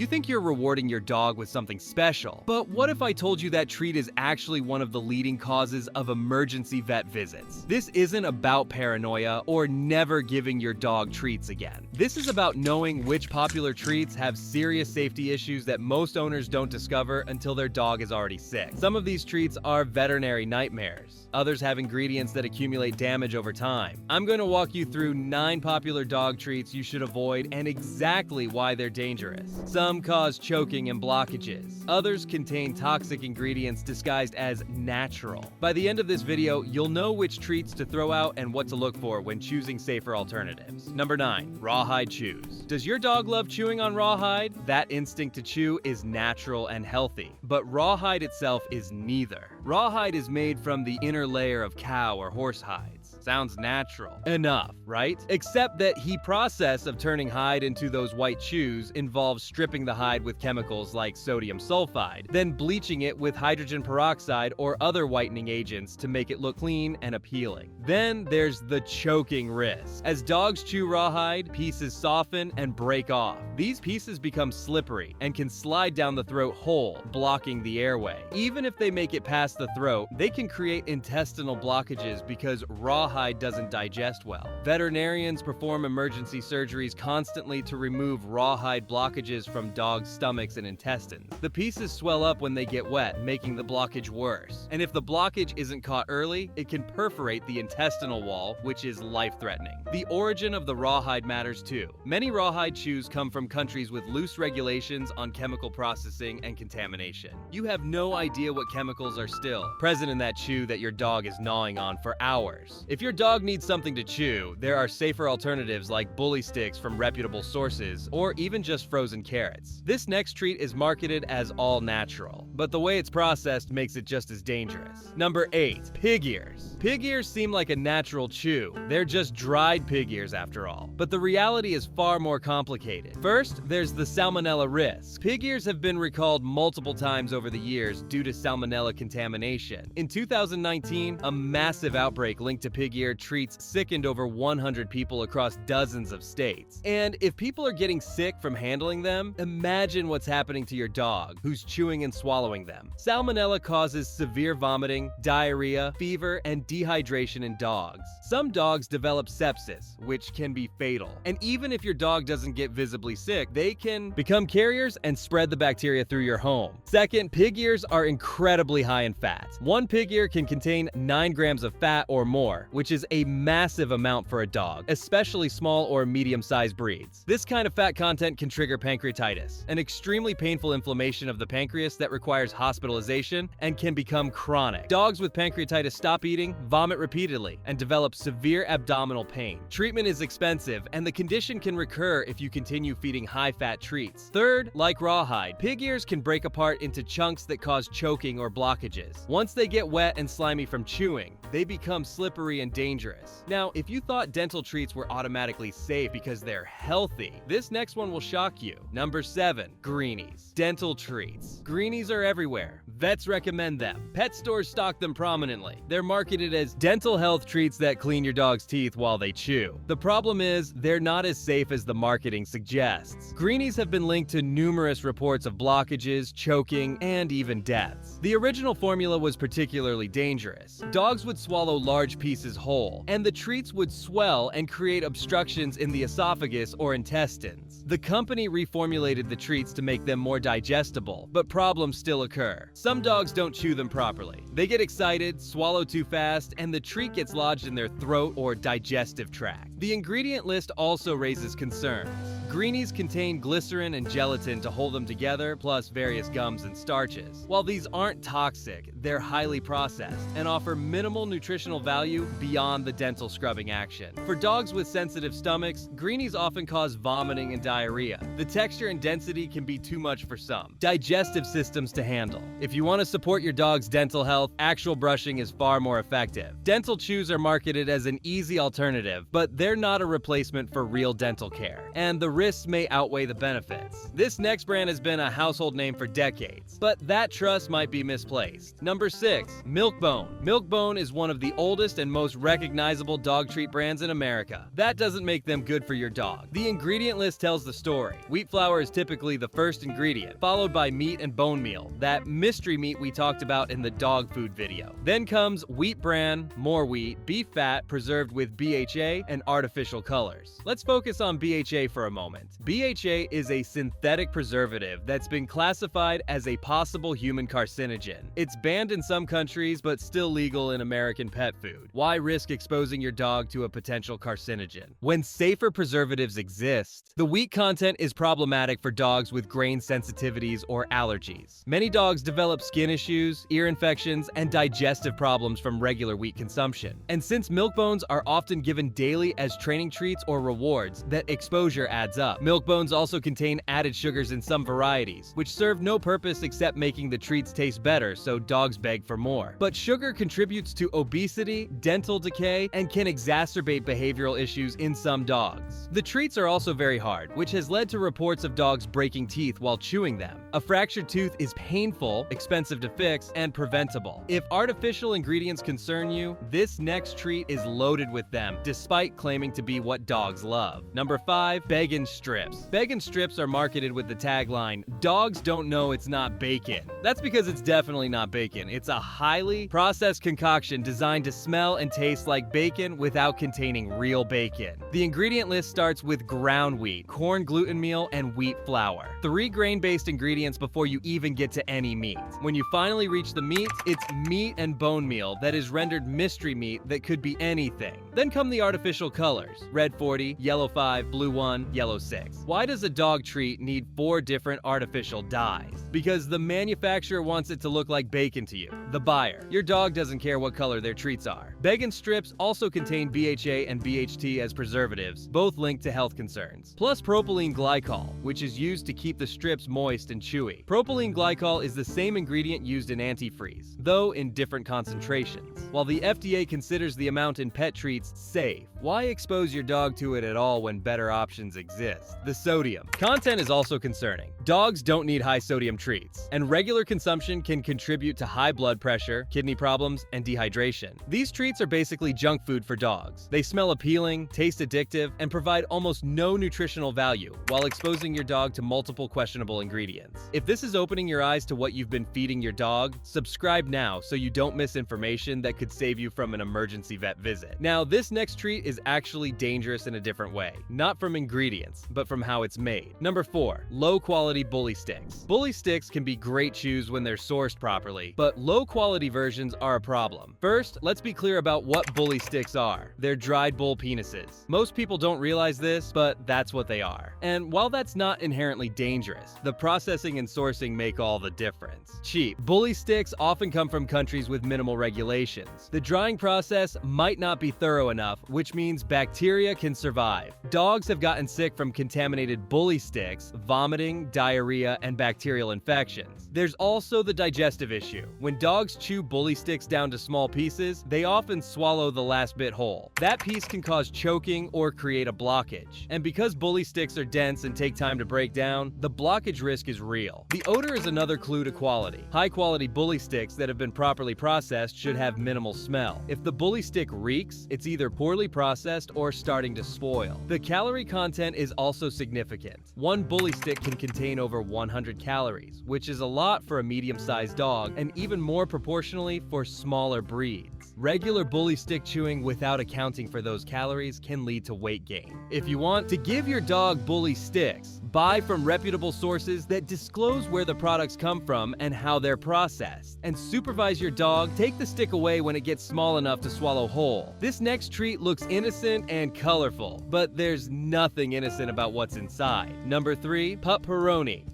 You think you're rewarding your dog with something special, but what if I told you that treat is actually one of the leading causes of emergency vet visits? This isn't about paranoia or never giving your dog treats again. This is about knowing which popular treats have serious safety issues that most owners don't discover until their dog is already sick. Some of these treats are veterinary nightmares. Others have ingredients that accumulate damage over time. I'm going to walk you through 9 popular dog treats you should avoid and exactly why they're dangerous. Some cause choking and blockages. Others contain toxic ingredients disguised as natural. By the end of this video, you'll know which treats to throw out and what to look for when choosing safer alternatives. Number 9. Rawhide chews. Does your dog love chewing on rawhide? That instinct to chew is natural and healthy, but rawhide itself is neither. Rawhide is made from the inner layer of cow or horse hides. Sounds natural enough, right? Except that the process of turning hide into those white chews involves stripping the hide with chemicals like sodium sulfide, then bleaching it with hydrogen peroxide or other whitening agents to make it look clean and appealing. Then there's the choking risk. As dogs chew rawhide, pieces soften and break off. These pieces become slippery and can slide down the throat whole, blocking the airway. Even if they make it past the throat, they can create intestinal blockages because rawhide doesn't digest well. Veterinarians perform emergency surgeries constantly to remove rawhide blockages from dogs' stomachs and intestines. The pieces swell up when they get wet, making the blockage worse. And if the blockage isn't caught early, it can perforate the intestinal wall, which is life-threatening. The origin of the rawhide matters too. Many rawhide chews come from countries with loose regulations on chemical processing and contamination. You have no idea what chemicals are still present in that chew that your dog is gnawing on for hours. If your dog needs something to chew, there are safer alternatives like bully sticks from reputable sources, or even just frozen carrots. This next treat is marketed as all natural, but the way it's processed makes it just as dangerous. Number 8. Pig ears. Pig ears seem like a natural chew. They're just dried pig ears after all. But the reality is far more complicated. First, there's the salmonella risk. Pig ears have been recalled multiple times over the years due to salmonella contamination. In 2019, a massive outbreak linked to pig ear treats sickened over 100 people across dozens of states. And if people are getting sick from handling them, imagine what's happening to your dog, who's chewing and swallowing them. Salmonella causes severe vomiting, diarrhea, fever, and dehydration in dogs. Some dogs develop sepsis, which can be fatal. And even if your dog doesn't get visibly sick, they can become carriers and spread the bacteria through your home. Second, pig ears are incredibly high in fat. One pig ear can contain 9 grams of fat or more, which is a massive amount for a dog, especially small or medium-sized breeds. This kind of fat content can trigger pancreatitis, an extremely painful inflammation of the pancreas that requires hospitalization and can become chronic. Dogs with pancreatitis stop eating, vomit repeatedly, and develop severe abdominal pain. Treatment is expensive, and the condition can recur if you continue feeding high-fat treats. Third, like rawhide, pig ears can break apart into chunks that cause choking or blockages. Once they get wet and slimy from chewing, they become slippery and dangerous. Now, if you thought dental treats were automatically safe because they're healthy, this next one will shock you. Number 7. Greenies. Dental treats. Greenies are everywhere. Vets recommend them. Pet stores stock them prominently. They're marketed as dental health treats that clean your dog's teeth while they chew. The problem is, they're not as safe as the marketing suggests. Greenies have been linked to numerous reports of blockages, choking, and even deaths. The original formula was particularly dangerous. Dogs would swallow large pieces whole, and the treats would swell and create obstructions in the esophagus or intestines. The company reformulated the treats to make them more digestible, but problems still occur. Some dogs don't chew them properly. They get excited, swallow too fast, and the treat gets lodged in their throat or digestive tract. The ingredient list also raises concerns. Greenies contain glycerin and gelatin to hold them together, plus various gums and starches. While these aren't toxic, they're highly processed and offer minimal nutritional value beyond the dental scrubbing action. For dogs with sensitive stomachs, greenies often cause vomiting and diarrhea. The texture and density can be too much for some. Digestive systems to handle. If you want to support your dog's dental health, actual brushing is far more effective. Dental chews are marketed as an easy alternative, but they're they're not a replacement for real dental care, and the risks may outweigh the benefits. This next brand has been a household name for decades, but that trust might be misplaced. Number 6. Milk-Bone. Milk-Bone is one of the oldest and most recognizable dog treat brands in America. That doesn't make them good for your dog. The ingredient list tells the story. Wheat flour is typically the first ingredient, followed by meat and bone meal, that mystery meat we talked about in the dog food video. Then comes wheat bran, more wheat, beef fat preserved with BHA, and artificial colors. Let's focus on BHA for a moment. BHA is a synthetic preservative that's been classified as a possible human carcinogen. It's banned in some countries, but still legal in American pet food. Why risk exposing your dog to a potential carcinogen when safer preservatives exist? The wheat content is problematic for dogs with grain sensitivities or allergies. Many dogs develop skin issues, ear infections, and digestive problems from regular wheat consumption. And since milk bones are often given daily as training treats or rewards, that exposure adds up. Milk bones also contain added sugars in some varieties, which serve no purpose except making the treats taste better, so dogs beg for more. But sugar contributes to obesity, dental decay, and can exacerbate behavioral issues in some dogs. The treats are also very hard, which has led to reports of dogs breaking teeth while chewing them. A fractured tooth is painful, expensive to fix, and preventable. If artificial ingredients concern you, this next treat is loaded with them, despite claiming to be what dogs love. Number 5. Bacon strips. Bacon strips are marketed with the tagline, "Dogs don't know it's not bacon." That's because it's definitely not bacon. It's a highly processed concoction designed to smell and taste like bacon without containing real bacon. The ingredient list starts with ground wheat, corn gluten meal, and wheat flour. 3 grain-based ingredients before you even get to any meat. When you finally reach the meat, it's meat and bone meal that is rendered mystery meat that could be anything. Then come the artificial colors: red 40, yellow 5, blue 1, yellow 6. Why does a dog treat need 4 different artificial dyes? Because the manufacturer wants it to look like bacon to you, the buyer. Your dog doesn't care what color their treats are. Bacon strips also contain BHA and BHT as preservatives, both linked to health concerns. Plus propylene glycol, which is used to keep the strips moist and chewy. Propylene glycol is the same ingredient used in antifreeze, though in different concentrations. While the FDA considers the amount in pet treats safe, why expose your dog to it at all when better options exist? The sodium content is also concerning. Dogs don't need high sodium treats, and regular consumption can contribute to high blood pressure, kidney problems, and dehydration. These treats are basically junk food for dogs. They smell appealing, taste addictive, and provide almost no nutritional value, while exposing your dog to multiple questionable ingredients. If this is opening your eyes to what you've been feeding your dog, subscribe now so you don't miss information that could save you from an emergency vet visit. Now, this next treat is actually dangerous in a different way, not from ingredients, but from how it's made. Number 4. Low-quality bully sticks. Bully sticks can be great chews when they're sourced properly, but low-quality versions are a problem. First, let's be clear about what bully sticks are. They're dried bull penises. Most people don't realize this, but that's what they are. And while that's not inherently dangerous, the processing and sourcing make all the difference. Cheap. Bully sticks often come from countries with minimal regulations. The drying process might not be thorough enough, which means bacteria can survive. Dogs have gotten sick from contaminated bully sticks, vomiting, diarrhea, and bacterial infections. There's also the digestive issue. When dogs chew bully sticks down to small pieces, they often swallow the last bit whole. That piece can cause choking or create a blockage. And because bully sticks are dense and take time to break down, the blockage risk is real. The odor is another clue to quality. High-quality bully sticks that have been properly processed should have minimal smell. If the bully stick reeks, it's either poorly processed or starting to spoil. The calorie content is also significant. One bully stick can contain over 100 calories, which is a lot for a medium-sized dog and even more proportionally for smaller breeds. Regular bully stick chewing without accounting for those calories can lead to weight gain. If you want to give your dog bully sticks, buy from reputable sources that disclose where the products come from and how they're processed. And supervise your dog. Take the stick away when it gets small enough to swallow whole. This next treat looks innocent and colorful, but there's nothing innocent about what's inside. Number 3. Pupperoni.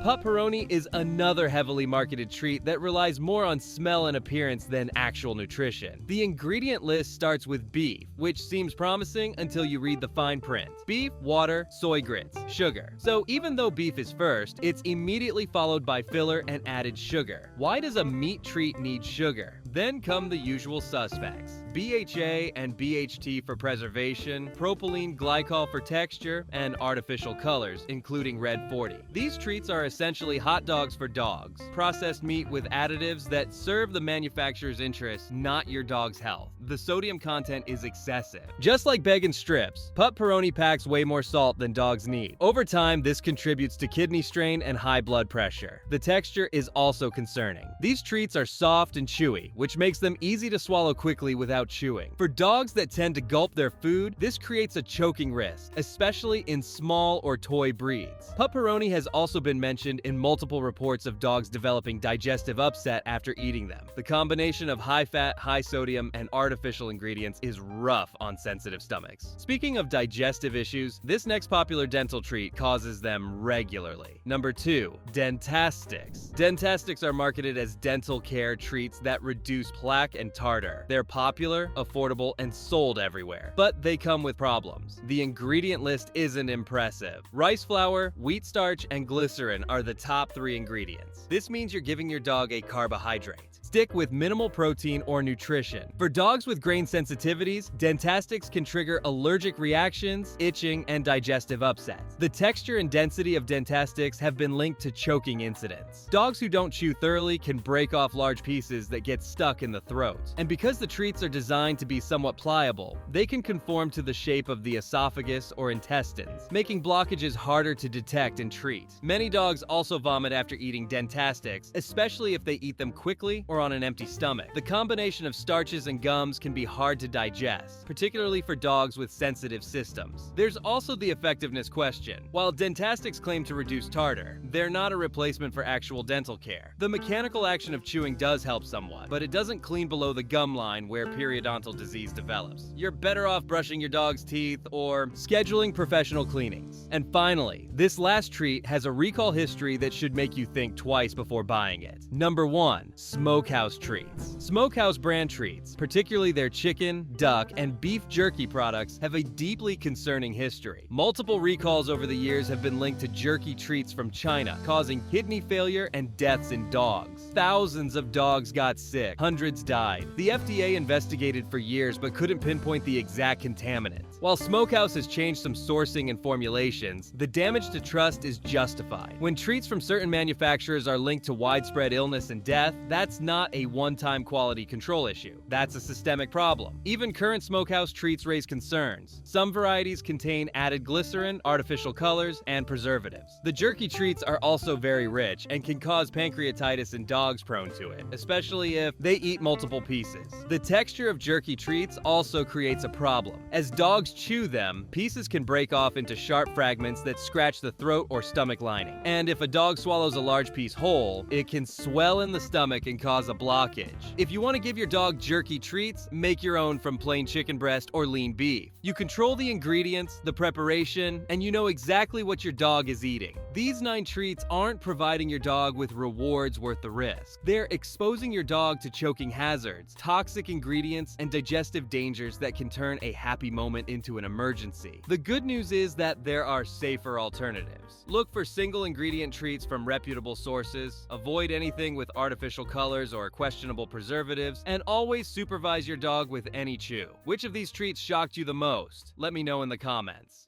Pupperoni is another heavily marketed treat that relies more on smell and appearance than actual nutrition. The ingredient list starts with beef, which seems promising until you read the fine print. Beef, water, soy grits, sugar. So even though beef is first, it's immediately followed by filler and added sugar. Why does a meat treat need sugar? Then come the usual suspects: BHA and BHT for preservation, propylene glycol for texture, and artificial colors, including red 40. These treats are essentially hot dogs for dogs, processed meat with additives that serve the manufacturer's interests, not your dog's health. The sodium content is excessive. Just like bacon strips, pup Peroni packs way more salt than dogs need. Over time, this contributes to kidney strain and high blood pressure. The texture is also concerning. These treats are soft and chewy, which makes them easy to swallow quickly without chewing. For dogs that tend to gulp their food, this creates a choking risk, especially in small or toy breeds. Pup Peroni has also been mentioned in multiple reports of dogs developing digestive upset after eating them. The combination of high fat, high sodium, and artificial ingredients is rough on sensitive stomachs. Speaking of digestive issues, this next popular dental treat causes them regularly. Number 2, Dentastics. Dentastics are marketed as dental care treats that reduce plaque and tartar. They're popular, affordable, and sold everywhere. But they come with problems. The ingredient list isn't impressive. Rice flour, wheat starch, and glycerin are the top 3 ingredients. This means you're giving your dog a carbohydrate. Stick with minimal protein or nutrition. For dogs with grain sensitivities, Dentastics can trigger allergic reactions, itching, and digestive upsets. The texture and density of Dentastics have been linked to choking incidents. Dogs who don't chew thoroughly can break off large pieces that get stuck in the throat. And because the treats are designed to be somewhat pliable, they can conform to the shape of the esophagus or intestines, making blockages harder to detect and treat. Many dogs also vomit after eating Dentastics, especially if they eat them quickly or on an empty stomach. The combination of starches and gums can be hard to digest, particularly for dogs with sensitive systems. There's also the effectiveness question. While Dentastics claim to reduce tartar, they're not a replacement for actual dental care. The mechanical action of chewing does help somewhat, but it doesn't clean below the gum line where periodontal disease develops. You're better off brushing your dog's teeth or scheduling professional cleanings. And finally, this last treat has a recall history that should make you think twice before buying it. Number 1, Smokehouse treats. Smokehouse brand treats, particularly their chicken, duck, and beef jerky products, have a deeply concerning history. Multiple recalls over the years have been linked to jerky treats from China, causing kidney failure and deaths in dogs. Thousands of dogs got sick, hundreds died. The FDA investigated for years but couldn't pinpoint the exact contaminant. While Smokehouse has changed some sourcing and formulations, the damage to trust is justified. When treats from certain manufacturers are linked to widespread illness and death, that's not a one-time quality control issue. That's a systemic problem. Even current Smokehouse treats raise concerns. Some varieties contain added glycerin, artificial colors, and preservatives. The jerky treats are also very rich and can cause pancreatitis in dogs prone to it, especially if they eat multiple pieces. The texture of jerky treats also creates a problem. As dogs chew them, pieces can break off into sharp fragments that scratch the throat or stomach lining. And if a dog swallows a large piece whole, it can swell in the stomach and cause a blockage. If you want to give your dog jerky treats, make your own from plain chicken breast or lean beef. You control the ingredients, the preparation, and you know exactly what your dog is eating. These 9 treats aren't providing your dog with rewards worth the risk. They're exposing your dog to choking hazards, toxic ingredients, and digestive dangers that can turn a happy moment into an emergency. The good news is that there are safer alternatives. Look for single ingredient treats from reputable sources, avoid anything with artificial colors or questionable preservatives, and always supervise your dog with any chew. Which of these treats shocked you the most? Let me know in the comments.